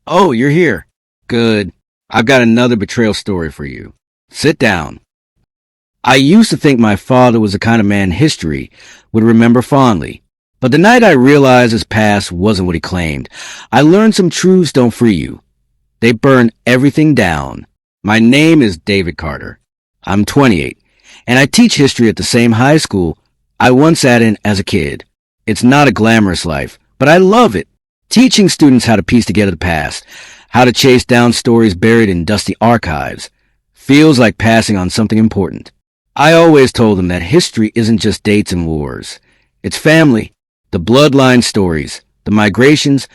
Oh, you're here. Good. I've got another betrayal story for you. Sit down. I used to think my father was the kind of man history would remember fondly. But the night I realized his past wasn't what he claimed, I learned some truths don't free you. They burn everything down. My name is David Carter. I'm 28, and I teach history at the same high school I once sat in as a kid. It's not a glamorous life, but I love it. Teaching students how to piece together the past, how to chase down stories buried in dusty archives, feels like passing on something important. I always told them that history isn't just dates and wars. It's family, the bloodline stories, the migrations,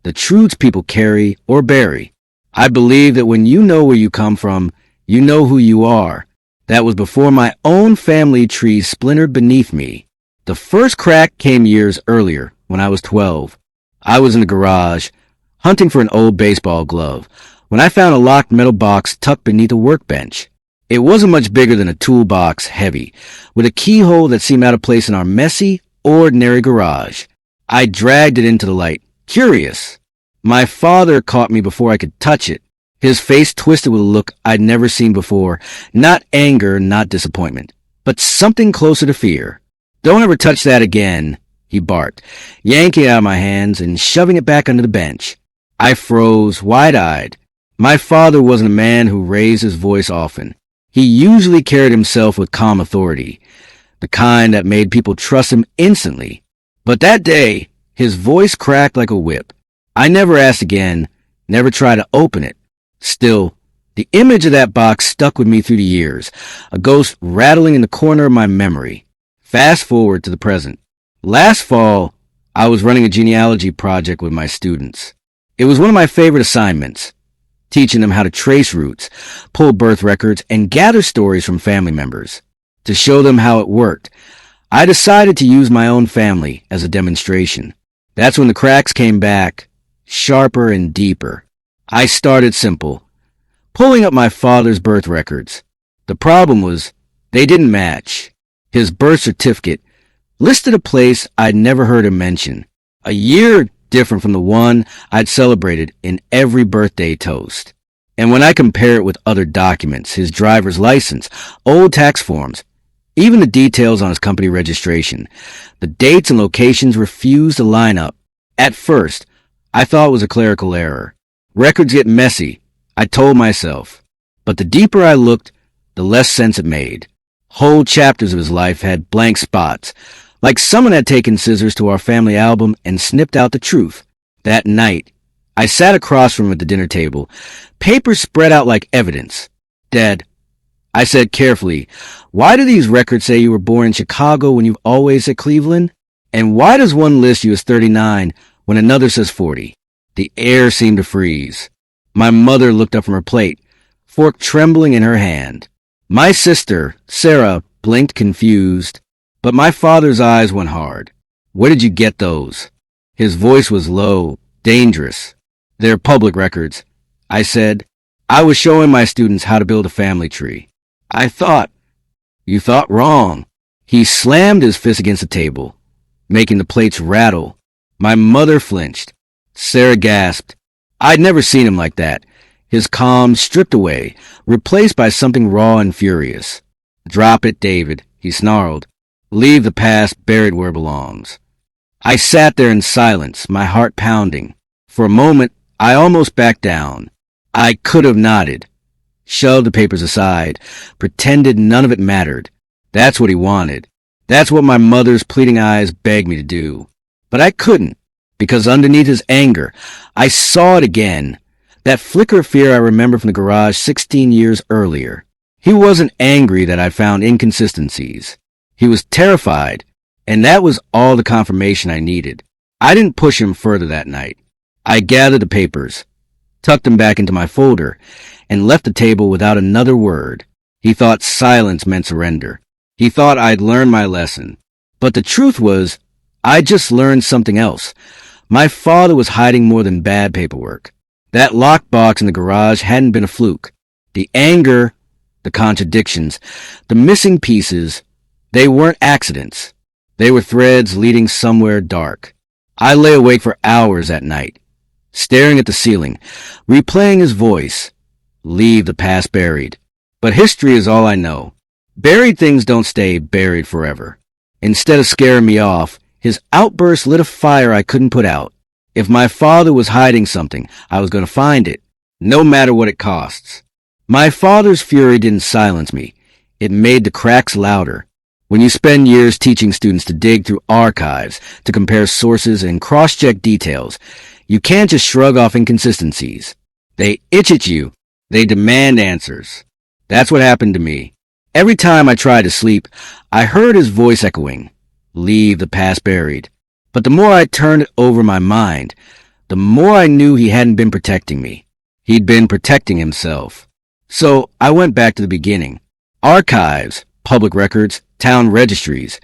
the truths people carry or bury. I believe that when you know where you come from, you know who you are. That was before my own family tree splintered beneath me. The first crack came years earlier, when I was 12. I was in the garage, hunting for an old baseball glove, when I found a locked metal box tucked beneath a workbench. It wasn't much bigger than a toolbox, heavy, with a keyhole that seemed out of place in our messy, ordinary garage. I dragged it into the light, curious. My father caught me before I could touch it. His face twisted with a look I'd never seen before. Not anger, not disappointment, but something closer to fear. "Don't ever touch that again," he barked, yanking it out of my hands and shoving it back under the bench. I froze, wide-eyed. My father wasn't a man who raised his voice often. He usually carried himself with calm authority, the kind that made people trust him instantly. But that day, his voice cracked like a whip. I never asked again, never tried to open it. Still, the image of that box stuck with me through the years, a ghost rattling in the corner of my memory. Fast forward to the present. Last fall, I was running a genealogy project with my students. It was one of my favorite assignments, teaching them how to trace roots, pull birth records, and gather stories from family members. To show them how it worked, I decided to use my own family as a demonstration. That's when the cracks came back, sharper and deeper. I started simple, pulling up my father's birth records. The problem was, they didn't match. His birth certificate listed a place I'd never heard him mention, a year different from the one I'd celebrated in every birthday toast. And when I compare it with other documents, his driver's license, old tax forms, even the details on his company registration, the dates and locations refused to line up. At first, I thought it was a clerical error. Records get messy, I told myself. But the deeper I looked, the less sense it made. Whole chapters of his life had blank spots, like someone had taken scissors to our family album and snipped out the truth. That night, I sat across from him at the dinner table, papers spread out like evidence. "Dad," I said carefully, "why do these records say you were born in Chicago when you've always said Cleveland? And why does one list you as 39 when another says 40? The air seemed to freeze. My mother looked up from her plate, fork trembling in her hand. My sister, Sarah, blinked confused, but my father's eyes went hard. "Where did you get those?" His voice was low, dangerous. "They're public records," I said. I was showing my students how to build a family tree. You thought wrong." He slammed his fist against the table, making the plates rattle. My mother flinched. Sarah gasped. I'd never seen him like that. His calm stripped away, replaced by something raw and furious. "Drop it, David," he snarled. "Leave the past buried where it belongs." I sat there in silence, my heart pounding. For a moment, I almost backed down. I could have nodded, shoved the papers aside, pretended none of it mattered. That's what he wanted. That's what my mother's pleading eyes begged me to do. But I couldn't, because underneath his anger, I saw it again. That flicker of fear I remember from the garage 16 years earlier. He wasn't angry that I found inconsistencies. He was terrified, and that was all the confirmation I needed. I didn't push him further that night. I gathered the papers, tucked them back into my folder, and left the table without another word. He thought silence meant surrender. He thought I'd learned my lesson. But the truth was, I just learned something else. My father was hiding more than bad paperwork. That lockbox in the garage hadn't been a fluke. The anger, the contradictions, the missing pieces, they weren't accidents. They were threads leading somewhere dark. I lay awake for hours that night, staring at the ceiling, replaying his voice. Leave the past buried. But history is all I know. Buried things don't stay buried forever. Instead of scaring me off, his outburst lit a fire I couldn't put out. If my father was hiding something, I was going to find it, no matter what it costs. My father's fury didn't silence me. It made the cracks louder. When you spend years teaching students to dig through archives, to compare sources and cross-check details, you can't just shrug off inconsistencies. They itch at you. They demand answers. That's what happened to me. Every time I tried to sleep, I heard his voice echoing, leave the past buried. But the more I turned it over my mind, the more I knew he hadn't been protecting me. He'd been protecting himself. So I went back to the beginning. Archives, public records, town registries,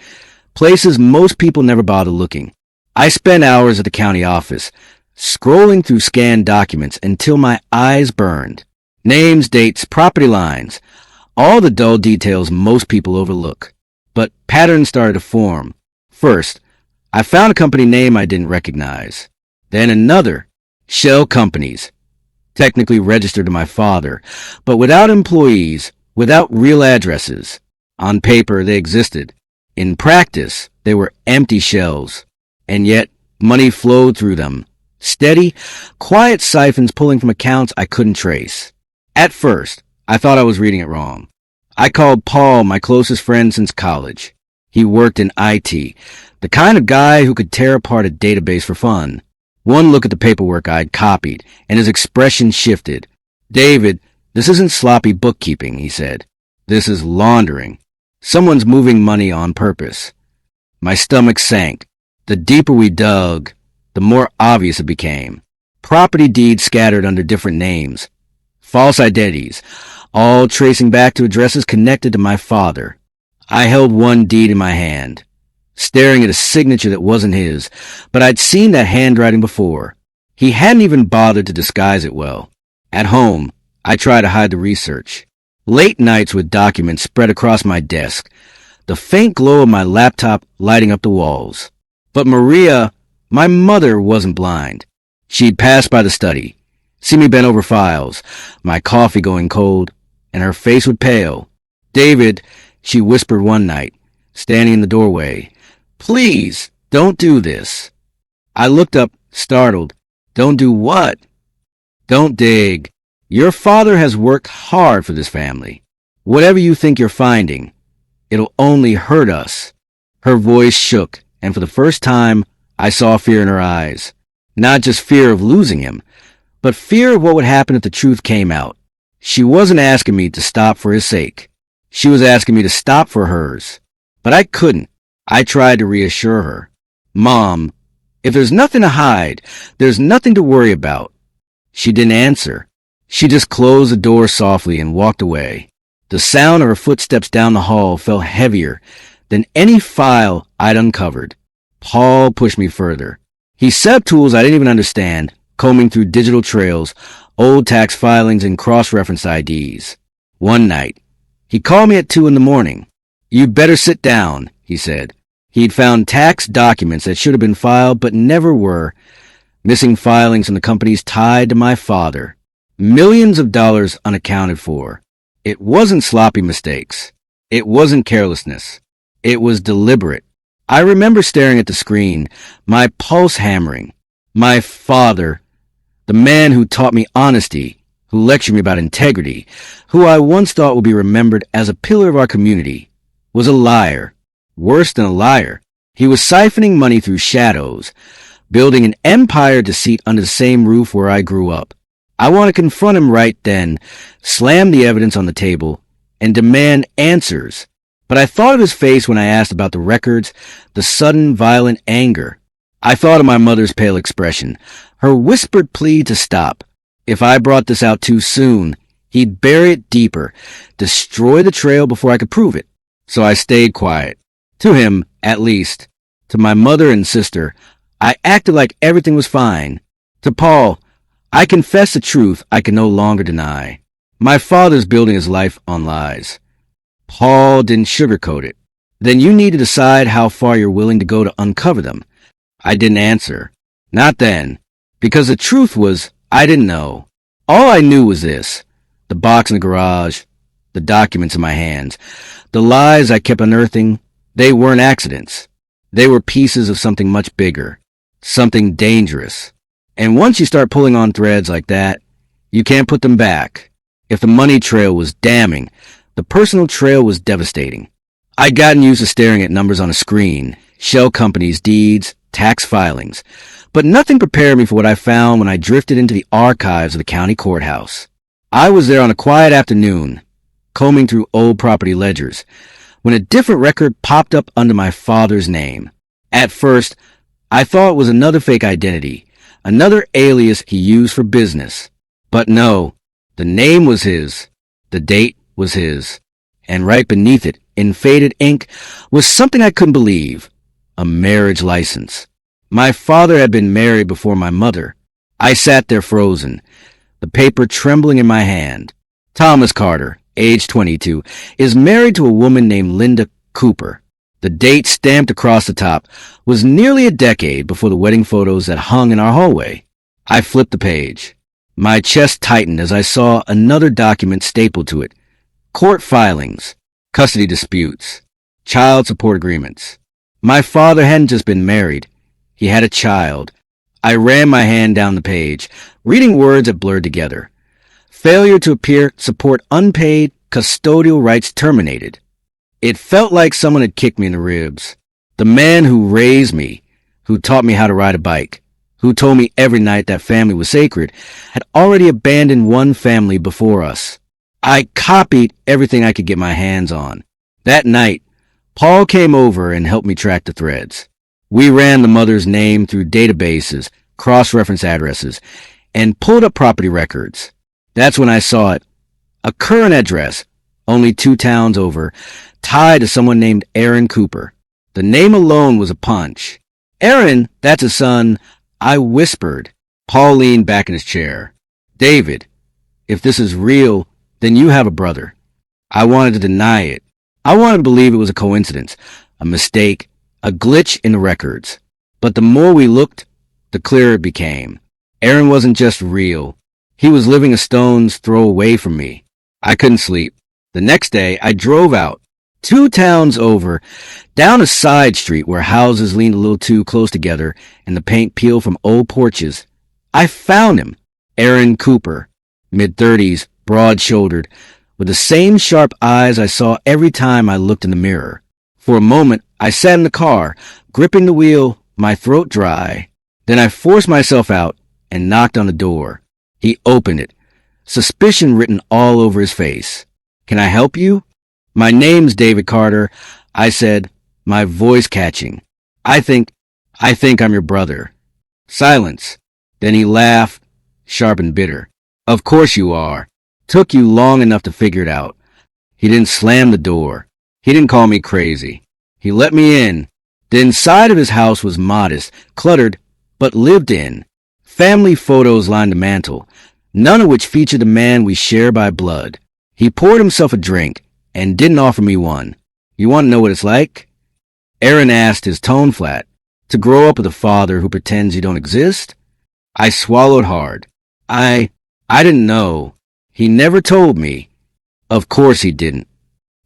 places most people never bother looking. I spent hours at the county office, scrolling through scanned documents until my eyes burned. Names, dates, property lines, all the dull details most people overlook. But patterns started to form. First, I found a company name I didn't recognize. Then another, shell companies, technically registered to my father, but without employees, without real addresses. On paper, they existed. In practice, they were empty shells. And yet, money flowed through them. Steady, quiet siphons pulling from accounts I couldn't trace. At first, I thought I was reading it wrong. I called Paul my closest friend since college. He worked in IT, the kind of guy who could tear apart a database for fun. One look at the paperwork I'd copied, and his expression shifted. David, this isn't sloppy bookkeeping, he said. This is laundering. Someone's moving money on purpose. My stomach sank. The deeper we dug, the more obvious it became. Property deeds scattered under different names. False identities, all tracing back to addresses connected to my father. I held one deed in my hand, staring at a signature that wasn't his, but I'd seen that handwriting before. He hadn't even bothered to disguise it well. At home, I tried to hide the research. Late nights with documents spread across my desk, the faint glow of my laptop lighting up the walls. But Maria, my mother, wasn't blind. She'd passed by the study, see me bent over files, my coffee going cold, and her face would pale. David, she whispered one night, standing in the doorway, please, don't do this. I looked up, startled. Don't do what? Don't dig. Your father has worked hard for this family. Whatever you think you're finding, it'll only hurt us. Her voice shook, and for the first time, I saw fear in her eyes. Not just fear of losing him, but fear of what would happen if the truth came out. She wasn't asking me to stop for his sake. She was asking me to stop for hers. But I couldn't. I tried to reassure her. Mom, if there's nothing to hide, there's nothing to worry about. She didn't answer. She just closed the door softly and walked away. The sound of her footsteps down the hall felt heavier than any file I'd uncovered. Paul pushed me further. He set up tools I didn't even understand, combing through digital trails, old tax filings, and cross-reference IDs. One night, he called me at 2 a.m. "You'd better sit down," he said. He'd found tax documents that should have been filed but never were, missing filings from the companies tied to my father. Millions of dollars unaccounted for. It wasn't sloppy mistakes. It wasn't carelessness. It was deliberate. I remember staring at the screen, my pulse hammering. My father, the man who taught me honesty, who lectured me about integrity, who I once thought would be remembered as a pillar of our community, was a liar. Worse than a liar. He was siphoning money through shadows, building an empire of deceit under the same roof where I grew up. I want to confront him right then, slam the evidence on the table, and demand answers. But I thought of his face when I asked about the records, the sudden, violent anger. I thought of my mother's pale expression, her whispered plea to stop. If I brought this out too soon, he'd bury it deeper, destroy the trail before I could prove it. So I stayed quiet. To him, at least. To my mother and sister, I acted like everything was fine. To Paul, I confessed the truth I could no longer deny. My father's building his life on lies. Paul didn't sugarcoat it. Then you need to decide how far you're willing to go to uncover them. I didn't answer. Not then. Because the truth was, I didn't know. All I knew was this: the box in the garage, the documents in my hands, the lies I kept unearthing. They weren't accidents. They were pieces of something much bigger, something dangerous. And once you start pulling on threads like that, you can't put them back. If the money trail was damning, the personal trail was devastating. I'd gotten used to staring at numbers on a screen, shell companies, deeds, tax filings, but nothing prepared me for what I found when I drifted into the archives of the county courthouse. I was there on a quiet afternoon, combing through old property ledgers, when a different record popped up under my father's name. At first, I thought it was another fake identity, another alias he used for business. But no, the name was his, the date was his, and right beneath it, in faded ink, was something I couldn't believe: a marriage license. My father had been married before my mother. I sat there frozen, the paper trembling in my hand. Thomas Carter, age 22, is married to a woman named Linda Cooper. The date stamped across the top was nearly a decade before the wedding photos that hung in our hallway. I flipped the page. My chest tightened as I saw another document stapled to it: court filings, custody disputes, child support agreements. My father hadn't just been married. He had a child. I ran my hand down the page, reading words that blurred together. Failure to appear, support unpaid, custodial rights terminated. It felt like someone had kicked me in the ribs. The man who raised me, who taught me how to ride a bike, who told me every night that family was sacred, had already abandoned one family before us. I copied everything I could get my hands on. That night, Paul came over and helped me track the threads. We ran the mother's name through databases, cross-reference addresses, and pulled up property records. That's when I saw it. A current address, only 2 towns over, tied to someone named Aaron Cooper. The name alone was a punch. "Aaron, that's a son," I whispered. Paul leaned back in his chair. "David, if this is real, then you have a brother." I wanted to deny it. I wanted to believe it was a coincidence, a mistake, a glitch in the records. But the more we looked, the clearer it became. Aaron wasn't just real. He was living a stone's throw away from me. I couldn't sleep. The next day, I drove out, 2 towns over, down a side street where houses leaned a little too close together and the paint peeled from old porches. I found him, Aaron Cooper, mid-30s, broad-shouldered, with the same sharp eyes I saw every time I looked in the mirror. For a moment, I sat in the car, gripping the wheel, my throat dry. Then I forced myself out and knocked on the door. He opened it, suspicion written all over his face. "Can I help you?" "My name's David Carter," I said, my voice catching. I think I'm your brother." Silence. Then he laughed, sharp and bitter. "Of course you are. Took you long enough to figure it out." He didn't slam the door. He didn't call me crazy. He let me in. The inside of his house was modest, cluttered, but lived in. Family photos lined the mantel, none of which featured the man we share by blood. He poured himself a drink and didn't offer me one. "You want to know what it's like?" Aaron asked, his tone flat. "To grow up with a father who pretends you don't exist?" I swallowed hard. I didn't know. He never told me. Of course he didn't.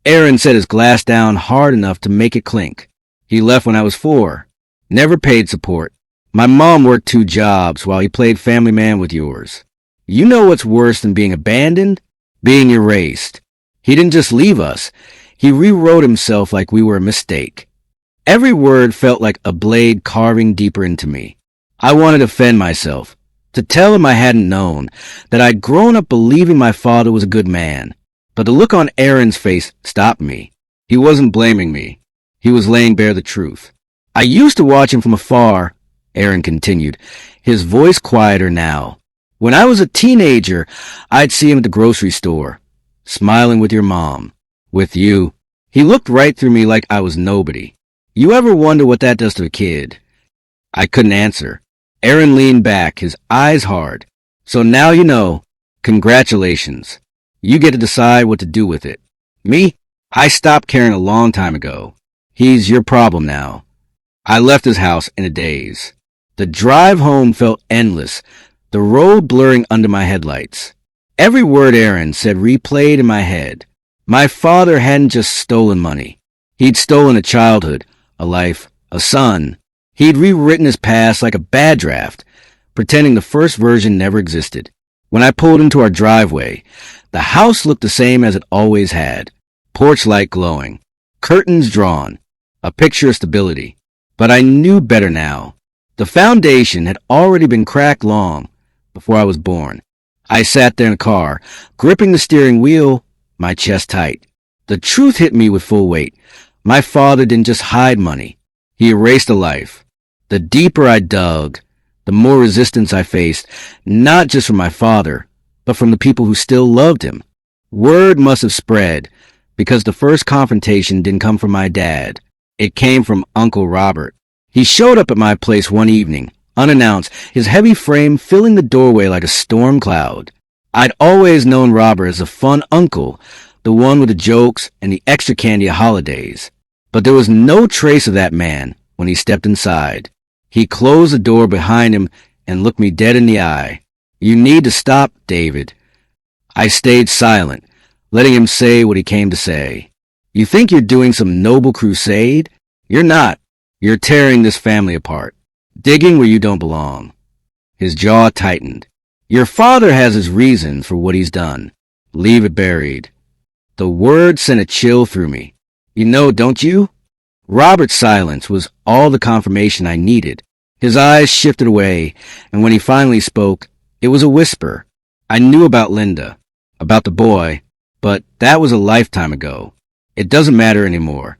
Aaron set his glass down hard enough to make it clink. "He left when I was 4. Never paid support. My mom worked 2 jobs while he played family man with yours. You know what's worse than being abandoned? Being erased. He didn't just leave us. He rewrote himself like we were a mistake." Every word felt like a blade carving deeper into me. I wanted to defend myself, to tell him I hadn't known, that I'd grown up believing my father was a good man. But the look on Aaron's face stopped me. He wasn't blaming me. He was laying bare the truth. "I used to watch him from afar," Aaron continued, his voice quieter now. "When I was a teenager, I'd see him at the grocery store, smiling with your mom, with you." He looked right through me like I was nobody. You ever wonder what that does to a kid? I couldn't answer. Aaron leaned back, his eyes hard. "So now you know. Congratulations. You get to decide what to do with it. Me? I stopped caring a long time ago. He's your problem now." I left his house in a daze. The drive home felt endless, the road blurring under my headlights. Every word Aaron said replayed in my head. My father hadn't just stolen money. He'd stolen a childhood, a life, a son. He'd rewritten his past like a bad draft, pretending the first version never existed. When I pulled into our driveway, the house looked the same as it always had. Porch light glowing, curtains drawn, a picture of stability. But I knew better now. The foundation had already been cracked long before I was born. I sat there in the car, gripping the steering wheel, my chest tight. The truth hit me with full weight. My father didn't just hide money. He erased a life. The deeper I dug, the more resistance I faced, not just from my father, but from the people who still loved him. Word must have spread, because the first confrontation didn't come from my dad. It came from Uncle Robert. He showed up at my place one evening, unannounced, his heavy frame filling the doorway like a storm cloud. I'd always known Robert as a fun uncle, the one with the jokes and the extra candy at holidays. But there was no trace of that man when he stepped inside. He closed the door behind him and looked me dead in the eye. "You need to stop, David." I stayed silent, letting him say what he came to say. "You think you're doing some noble crusade? You're not. You're tearing this family apart, digging where you don't belong." His jaw tightened. "Your father has his reasons for what he's done. Leave it buried." The word sent a chill through me. "You know, don't you?" Robert's silence was all the confirmation I needed. His eyes shifted away, and when he finally spoke, it was a whisper. "I knew about Linda, about the boy, but that was a lifetime ago. It doesn't matter anymore."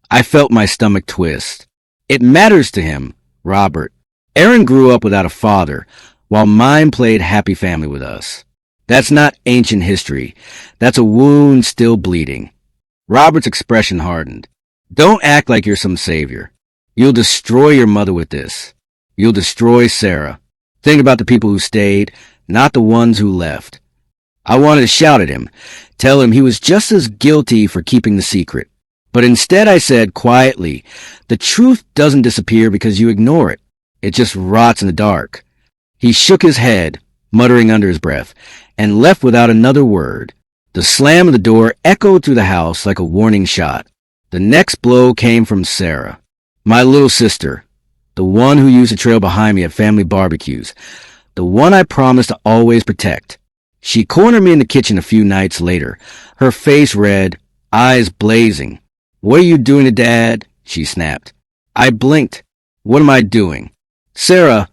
I felt my stomach twist. It matters to him, Robert. Aaron grew up without a father, while mine played happy family with us. That's not ancient history. That's a wound still bleeding. Robert's expression hardened. "Don't act like you're some savior. You'll destroy your mother with this. You'll destroy Sarah. Think about the people who stayed, not the ones who left." I wanted to shout at him, tell him he was just as guilty for keeping the secret. But instead I said quietly, "The truth doesn't disappear because you ignore it. It just rots in the dark." He shook his head, muttering under his breath, and left without another word. The slam of the door echoed through the house like a warning shot. The next blow came from Sarah, my little sister, the one who used to trail behind me at family barbecues, the one I promised to always protect. She cornered me in the kitchen a few nights later, her face red, eyes blazing. "What are you doing to Dad?" she snapped. I blinked. "What am I doing?" "Sarah,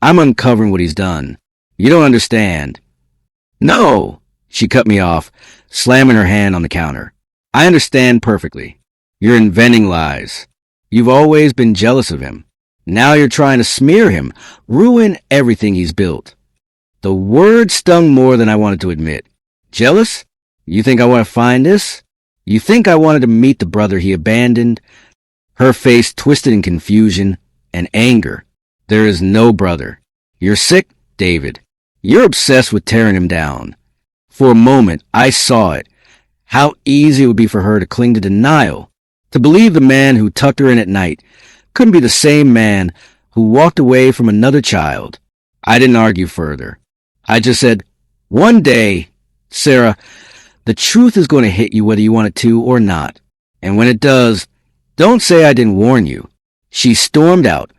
I'm uncovering what he's done. You don't understand." "No!" She cut me off, slamming her hand on the counter. "I understand perfectly. You're inventing lies. You've always been jealous of him. Now you're trying to smear him, ruin everything he's built." The word stung more than I wanted to admit. "Jealous? You think I want to find this? You think I wanted to meet the brother he abandoned?" Her face twisted in confusion and anger. "There is no brother. You're sick, David. You're obsessed with tearing him down." For a moment, I saw it. How easy it would be for her to cling to denial, to believe the man who tucked her in at night couldn't be the same man who walked away from another child. I didn't argue further. I just said, "One day, Sarah, the truth is going to hit you whether you want it to or not. And when it does, don't say I didn't warn you." She stormed out,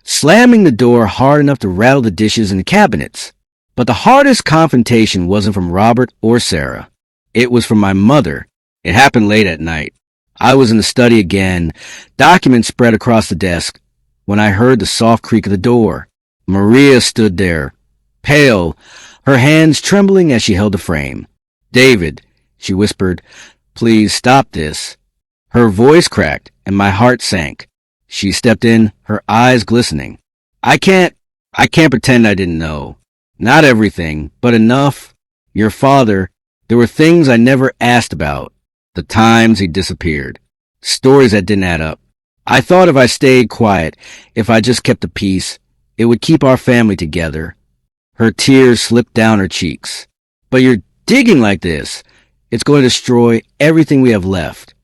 slamming the door hard enough to rattle the dishes in the cabinets. But the hardest confrontation wasn't from Robert or Sarah. It was from my mother. It happened late at night. I was in the study again, documents spread across the desk, when I heard the soft creak of the door. Maria stood there, pale, her hands trembling as she held the frame. "David," she whispered, "please stop this." Her voice cracked, and my heart sank. She stepped in, her eyes glistening. I can't pretend I didn't know. Not everything, but enough. Your father, there were things I never asked about. The times he disappeared. Stories that didn't add up. I thought if I stayed quiet, if I just kept the peace, it would keep our family together. Her tears slipped down her cheeks. "But you're digging like this. It's going to destroy everything we have left."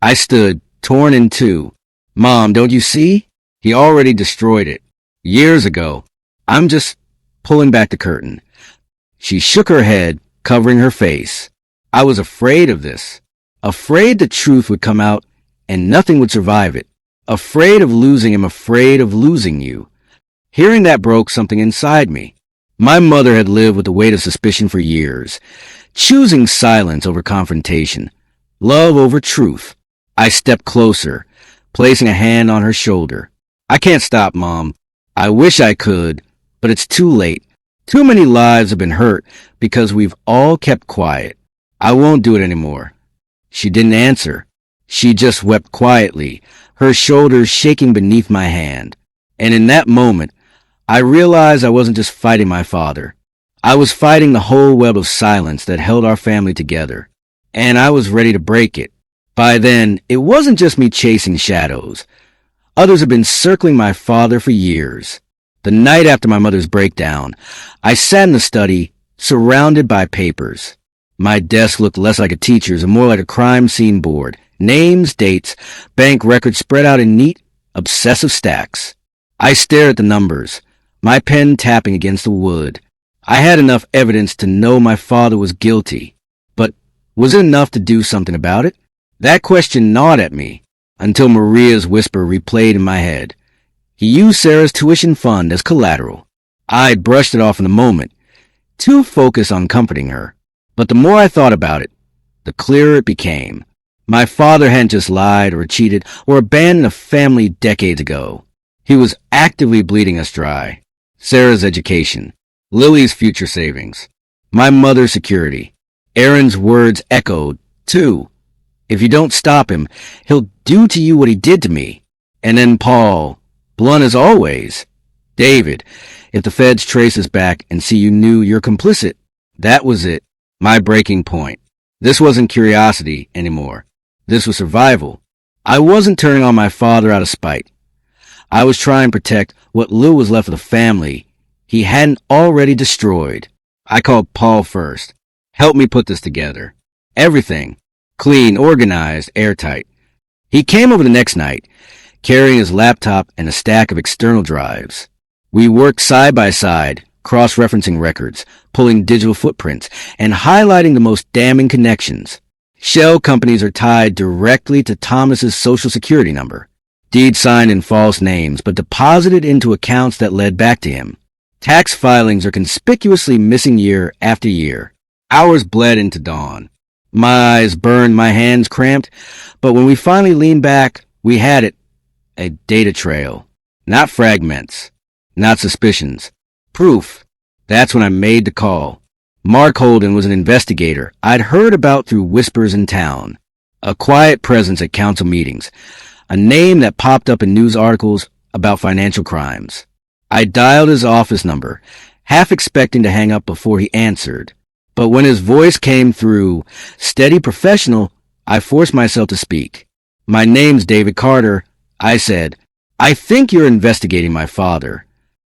I stood, torn in two. "Mom, don't you see? He already destroyed it. Years ago. I'm just pulling back the curtain. She shook her head, covering her face. I was afraid of this. Afraid the truth would come out and nothing would survive it. Afraid of losing him, afraid of losing you. Hearing that broke something inside me. My mother had lived with the weight of suspicion for years, choosing silence over confrontation, love over truth. I stepped closer, placing a hand on her shoulder. I can't stop, Mom. I wish I could, but it's too late. Too many lives have been hurt because we've all kept quiet. I won't do it anymore. She didn't answer. She just wept quietly, her shoulders shaking beneath my hand. And in that moment, I realized I wasn't just fighting my father. I was fighting the whole web of silence that held our family together. And I was ready to break it. By then, it wasn't just me chasing shadows. Others had been circling my father for years. The night after my mother's breakdown, I sat in the study, surrounded by papers. My desk looked less like a teacher's and more like a crime scene board. Names, dates, bank records spread out in neat, obsessive stacks. I stared at the numbers, my pen tapping against the wood. I had enough evidence to know my father was guilty. But was it enough to do something about it? That question gnawed at me until Maria's whisper replayed in my head. He used Sarah's tuition fund as collateral. I'd brushed it off in the moment, too focused on comforting her. But the more I thought about it, the clearer it became. My father hadn't just lied or cheated or abandoned a family decades ago. He was actively bleeding us dry. Sarah's education, Lily's future savings, my mother's security. Aaron's words echoed, too. If you don't stop him, he'll do to you what he did to me. And then Paul, blunt as always. David, if the feds trace us back and see you knew you're complicit. That was it, my breaking point. This wasn't curiosity anymore. This was survival. I wasn't turning on my father out of spite. I was trying to protect what little was left of the family he hadn't already destroyed. I called Paul first. Help me put this together. Everything. Clean, organized, airtight. He came over the next night, carrying his laptop and a stack of external drives. We worked side by side, cross-referencing records, pulling digital footprints, and highlighting the most damning connections. Shell companies are tied directly to Thomas's social security number. Deeds signed in false names, but deposited into accounts that led back to him. Tax filings are conspicuously missing year after year. Hours bled into dawn. My eyes burned, my hands cramped, but when we finally leaned back, we had it. A data trail. Not fragments. Not suspicions. Proof. That's when I made the call. Mark Holden was an investigator I'd heard about through whispers in town. A quiet presence at council meetings. A name that popped up in news articles about financial crimes. I dialed his office number, half expecting to hang up before he answered. But when his voice came through, steady professional, I forced myself to speak. My name's David Carter, I said. I think you're investigating my father.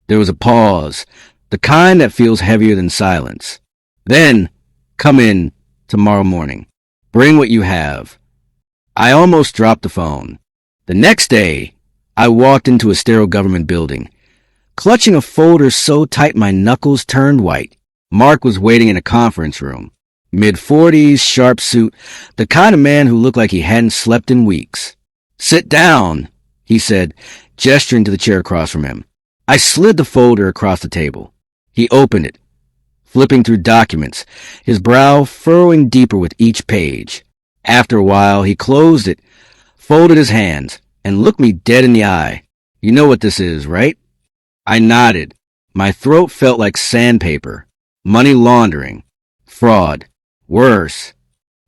There was a pause, the kind that feels heavier than silence. Then, come in tomorrow morning. Bring what you have. I almost dropped the phone. The next day, I walked into a sterile government building, clutching a folder so tight my knuckles turned white. Mark was waiting in a conference room. Mid-40s, sharp suit, the kind of man who looked like he hadn't slept in weeks. Sit down, he said, gesturing to the chair across from him. I slid the folder across the table. He opened it, flipping through documents, his brow furrowing deeper with each page. After a while, he closed it, folded his hands, and looked me dead in the eye. You know what this is, right? I nodded. My throat felt like sandpaper. Money laundering. Fraud. Worse.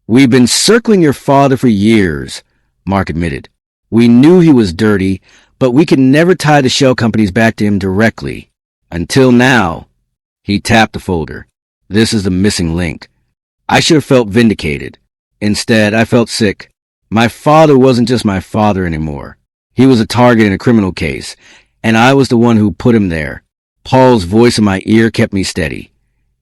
We've been circling your father for years, Mark admitted. We knew he was dirty, but we could never tie the shell companies back to him directly. Until now. He tapped the folder. This is the missing link. I should have felt vindicated. Instead, I felt sick. My father wasn't just my father anymore. He was a target in a criminal case, and I was the one who put him there. Paul's voice in my ear kept me steady.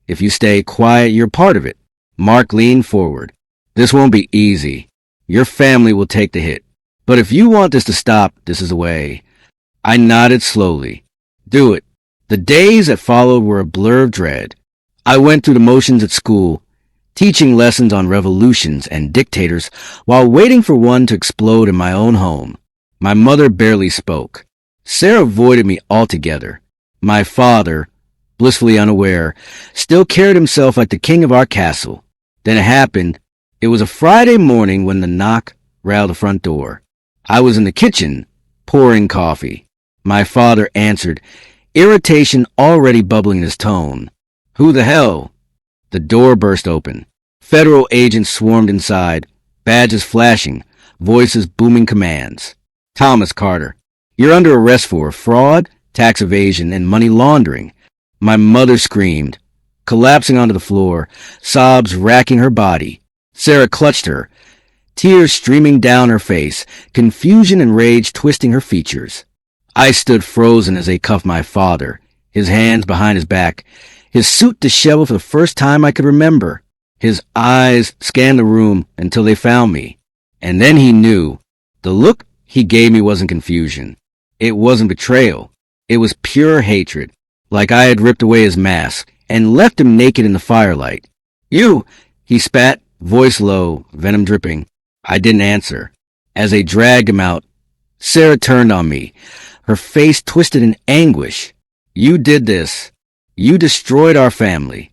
If you stay quiet, you're part of it. Mark leaned forward. This won't be easy. Your family will take the hit. But if you want this to stop, this is the way. I nodded slowly. Do it. The days that followed were a blur of dread. I went through the motions at school, teaching lessons on revolutions and dictators while waiting for one to explode in my own home. My mother barely spoke. Sarah avoided me altogether. My father, blissfully unaware, still carried himself like the king of our castle. Then it happened. It was a Friday morning when the knock rattled the front door. I was in the kitchen, pouring coffee. My father answered, irritation already bubbling in his tone. Who the hell? The door burst open. Federal agents swarmed inside, badges flashing, voices booming commands. Thomas Carter, you're under arrest for fraud, tax evasion, and money laundering. My mother screamed, collapsing onto the floor, sobs racking her body. Sarah clutched her, tears streaming down her face, confusion and rage twisting her features. I stood frozen as they cuffed my father, his hands behind his back, his suit disheveled for the first time I could remember. His eyes scanned the room until they found me. And then he knew. The look he gave me wasn't confusion. It wasn't betrayal. It was pure hatred, like I had ripped away his mask and left him naked in the firelight. You, he spat, voice low, venom dripping. I didn't answer. As they dragged him out, Sarah turned on me, her face twisted in anguish. You did this. You destroyed our family.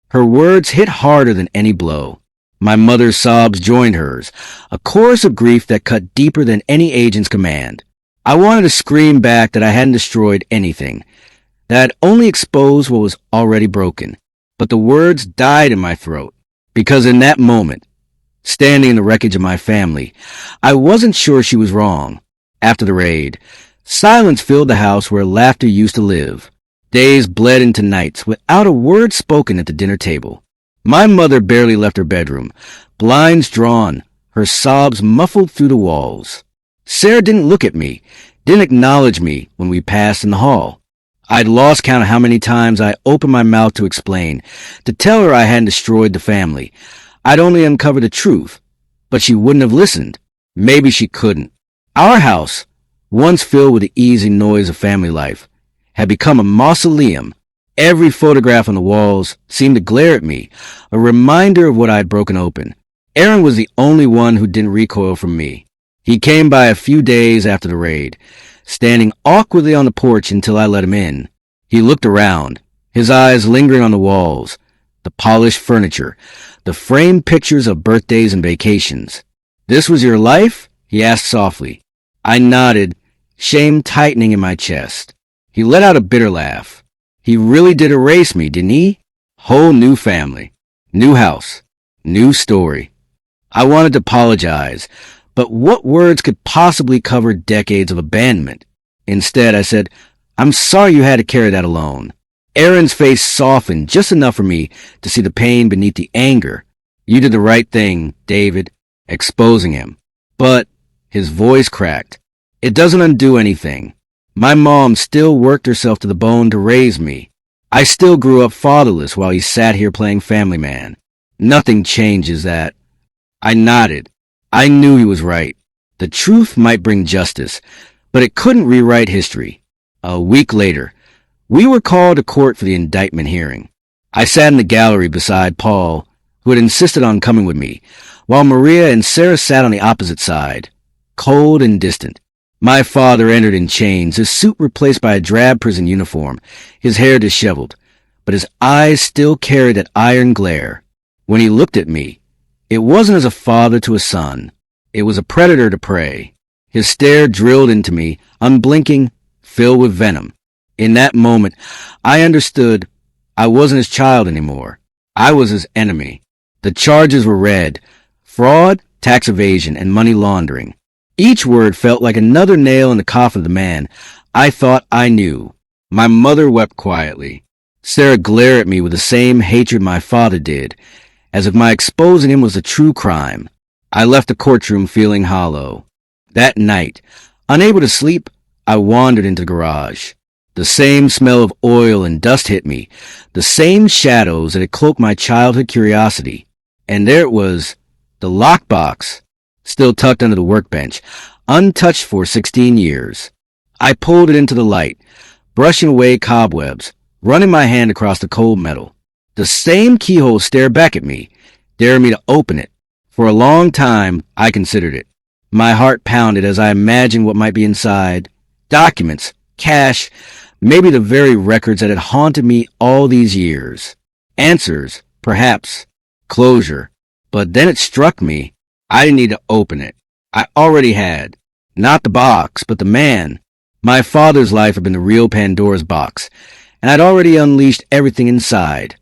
Her words hit harder than any blow. My mother's sobs joined hers, a chorus of grief that cut deeper than any agent's command. I wanted to scream back that I hadn't destroyed anything, that I'd only exposed what was already broken. But the words died in my throat, because in that moment, standing in the wreckage of my family, I wasn't sure she was wrong. After the raid, silence filled the house where laughter used to live. Days bled into nights without a word spoken at the dinner table. My mother barely left her bedroom, blinds drawn, her sobs muffled through the walls. Sarah didn't look at me, didn't acknowledge me when we passed in the hall. I'd lost count of how many times I opened my mouth to explain, to tell her I hadn't destroyed the family. I'd only uncovered the truth, but she wouldn't have listened. Maybe she couldn't. Our house, once filled with the easy noise of family life, had become a mausoleum. Every photograph on the walls seemed to glare at me, a reminder of what I had broken open. Aaron was the only one who didn't recoil from me. He came by a few days after the raid, standing awkwardly on the porch until I let him in. He looked around, his eyes lingering on the walls, the polished furniture, the framed pictures of birthdays and vacations. This was your life? He asked softly. I nodded, shame tightening in my chest. He let out a bitter laugh. He really did erase me, didn't he? Whole new family, new house, new story. I wanted to apologize, but what words could possibly cover decades of abandonment? Instead, I said, I'm sorry you had to carry that alone. Aaron's face softened just enough for me to see the pain beneath the anger. You did the right thing, David, exposing him. But his voice cracked. It doesn't undo anything. My mom still worked herself to the bone to raise me. I still grew up fatherless while he sat here playing family man. Nothing changes that. I nodded. I knew he was right. The truth might bring justice, but it couldn't rewrite history. A week later, we were called to court for the indictment hearing. I sat in the gallery beside Paul, who had insisted on coming with me, while Maria and Sarah sat on the opposite side, cold and distant. My father entered in chains, his suit replaced by a drab prison uniform, his hair disheveled, but his eyes still carried that iron glare. When he looked at me, it wasn't as a father to a son. It was a predator to prey. His stare drilled into me, unblinking, filled with venom. In that moment, I understood I wasn't his child anymore. I was his enemy. The charges were red: fraud, tax evasion, and money laundering. Each word felt like another nail in the coffin of the man I thought I knew. My mother wept quietly. Sarah glared at me with the same hatred my father did, as if my exposing him was a true crime. I left the courtroom feeling hollow. That night, unable to sleep, I wandered into the garage. The same smell of oil and dust hit me, the same shadows that had cloaked my childhood curiosity. And there it was, the lockbox, still tucked under the workbench, untouched for 16 years. I pulled it into the light, brushing away cobwebs, running my hand across the cold metal. The same keyhole stared back at me, daring me to open it. For a long time, I considered it. My heart pounded as I imagined what might be inside. Documents, cash, maybe the very records that had haunted me all these years. Answers, perhaps. Closure. But then it struck me. I didn't need to open it. I already had. Not the box, but the man. My father's life had been the real Pandora's box, and I'd already unleashed everything inside.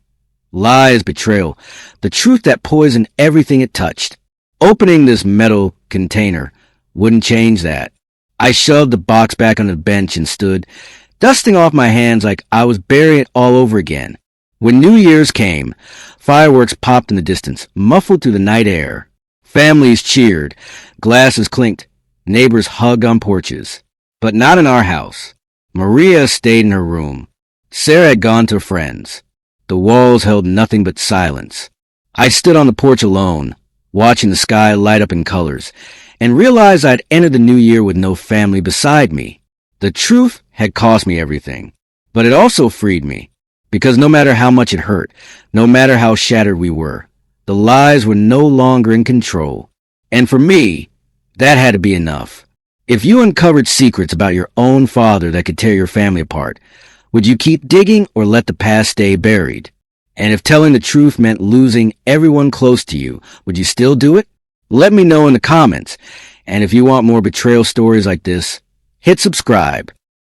Lies, betrayal, the truth that poisoned everything it touched. Opening this metal container wouldn't change that. I shoved the box back on the bench and stood, dusting off my hands like I was burying it all over again. When New Year's came, fireworks popped in the distance, muffled through the night air. Families cheered, glasses clinked, neighbors hugged on porches. But not in our house. Maria stayed in her room. Sarah had gone to friends. The walls held nothing but silence. I stood on the porch alone, watching the sky light up in colors, and realized I'd entered the new year with no family beside me. The truth had cost me everything, but it also freed me, because no matter how much it hurt, no matter how shattered we were, the lies were no longer in control. And for me, that had to be enough. If you uncovered secrets about your own father that could tear your family apart, would you keep digging or let the past stay buried? And if telling the truth meant losing everyone close to you, would you still do it? Let me know in the comments. And if you want more betrayal stories like this, hit subscribe.